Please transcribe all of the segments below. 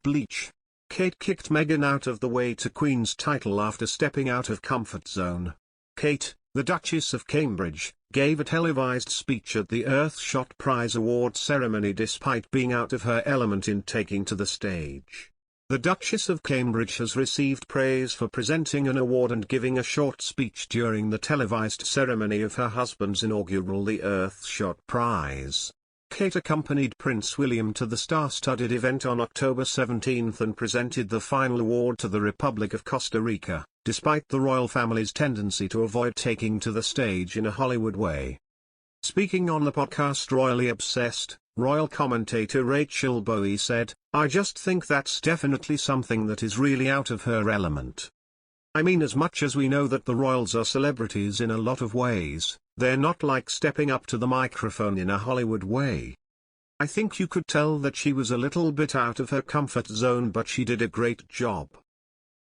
BLEACH. Kate kicked Meghan out of the way to Queen's title after stepping out of comfort zone. Kate, the Duchess of Cambridge, gave a televised speech at the Earthshot Prize Award ceremony despite being out of her element in taking to the stage. The Duchess of Cambridge has received praise for presenting an award and giving a short speech during the televised ceremony of her husband's inaugural The Earthshot Prize. Kate accompanied Prince William to the star-studded event on October 17 and presented the final award to the Republic of Costa Rica, despite the royal family's tendency to avoid taking to the stage in a Hollywood way. Speaking on the podcast Royally Obsessed, royal commentator Rachel Bowie said, "I just think that's definitely something that is really out of her element. I mean, as much as we know that the royals are celebrities in a lot of ways, they're not like stepping up to the microphone in a Hollywood way. I think you could tell that she was a little bit out of her comfort zone, but she did a great job."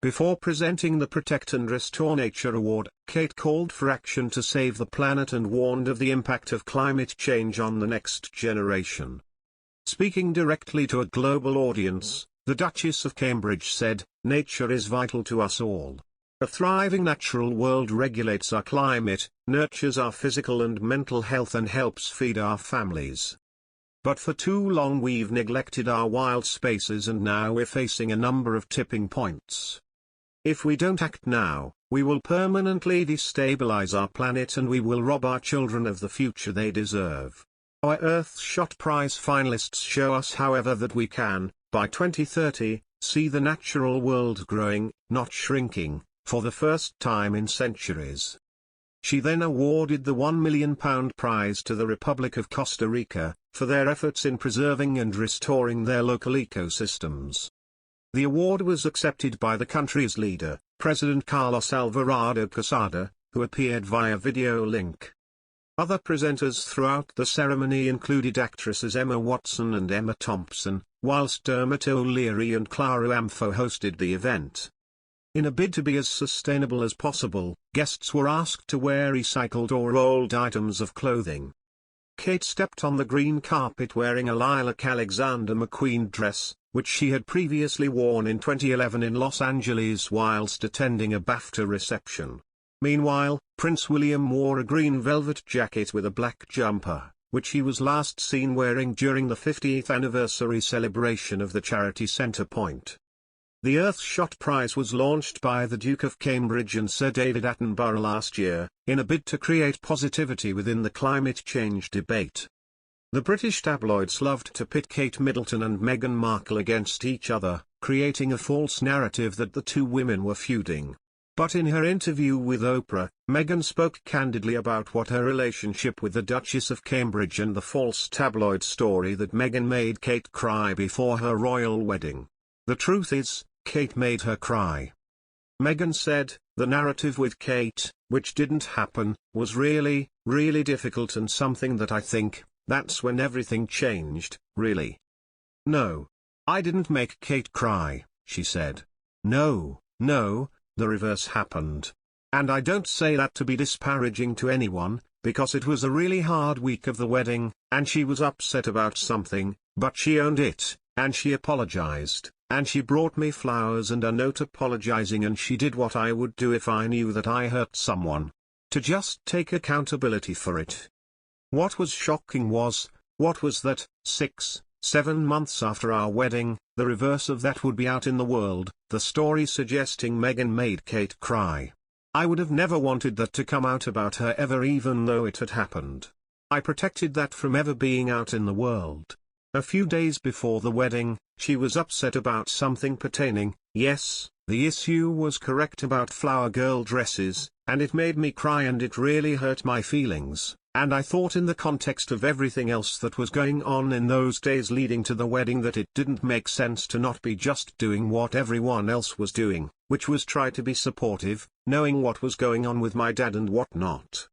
Before presenting the Protect and Restore Nature Award, Kate called for action to save the planet and warned of the impact of climate change on the next generation. Speaking directly to a global audience, the Duchess of Cambridge said, "Nature is vital to us all. A thriving natural world regulates our climate, nurtures our physical and mental health and helps feed our families. But for too long we've neglected our wild spaces and now we're facing a number of tipping points. If we don't act now, we will permanently destabilize our planet and we will rob our children of the future they deserve. Our Earthshot Prize finalists show us, however, that we can, by 2030, see the natural world growing, not shrinking, for the first time in centuries." She then awarded the £1 million prize to the Republic of Costa Rica, for their efforts in preserving and restoring their local ecosystems. The award was accepted by the country's leader, President Carlos Alvarado Quesada, who appeared via video link. Other presenters throughout the ceremony included actresses Emma Watson and Emma Thompson, whilst Dermot O'Leary and Clara Amfo hosted the event. In a bid to be as sustainable as possible, guests were asked to wear recycled or old items of clothing. Kate stepped on the green carpet wearing a lilac Alexander McQueen dress, which she had previously worn in 2011 in Los Angeles whilst attending a BAFTA reception. Meanwhile, Prince William wore a green velvet jacket with a black jumper, which he was last seen wearing during the 50th anniversary celebration of the charity Centre Point. The Earthshot Prize was launched by the Duke of Cambridge and Sir David Attenborough last year, in a bid to create positivity within the climate change debate. The British tabloids loved to pit Kate Middleton and Meghan Markle against each other, creating a false narrative that the two women were feuding. But in her interview with Oprah, Meghan spoke candidly about what her relationship with the Duchess of Cambridge and the false tabloid story that Meghan made Kate cry before her royal wedding. "The truth is, Kate made her cry." Meghan said, "The narrative with Kate, which didn't happen, was really, really difficult and something that I think, that's when everything changed, really. No. I didn't make Kate cry," she said. No, the reverse happened. And I don't say that to be disparaging to anyone, because it was a really hard week of the wedding, and she was upset about something, but she owned it, and she apologized. And she brought me flowers and a note apologizing, and she did what I would do if I knew that I hurt someone. To just take accountability for it. What was shocking was that, 6-7 months after our wedding, the reverse of that would be out in the world, the story suggesting Meghan made Kate cry. I would have never wanted that to come out about her ever, even though it had happened. I protected that from ever being out in the world. A few days before the wedding, she was upset about something pertaining, yes, the issue was correct, about flower girl dresses, and it made me cry and it really hurt my feelings, and I thought in the context of everything else that was going on in those days leading to the wedding that it didn't make sense to not be just doing what everyone else was doing, which was try to be supportive, knowing what was going on with my dad and whatnot.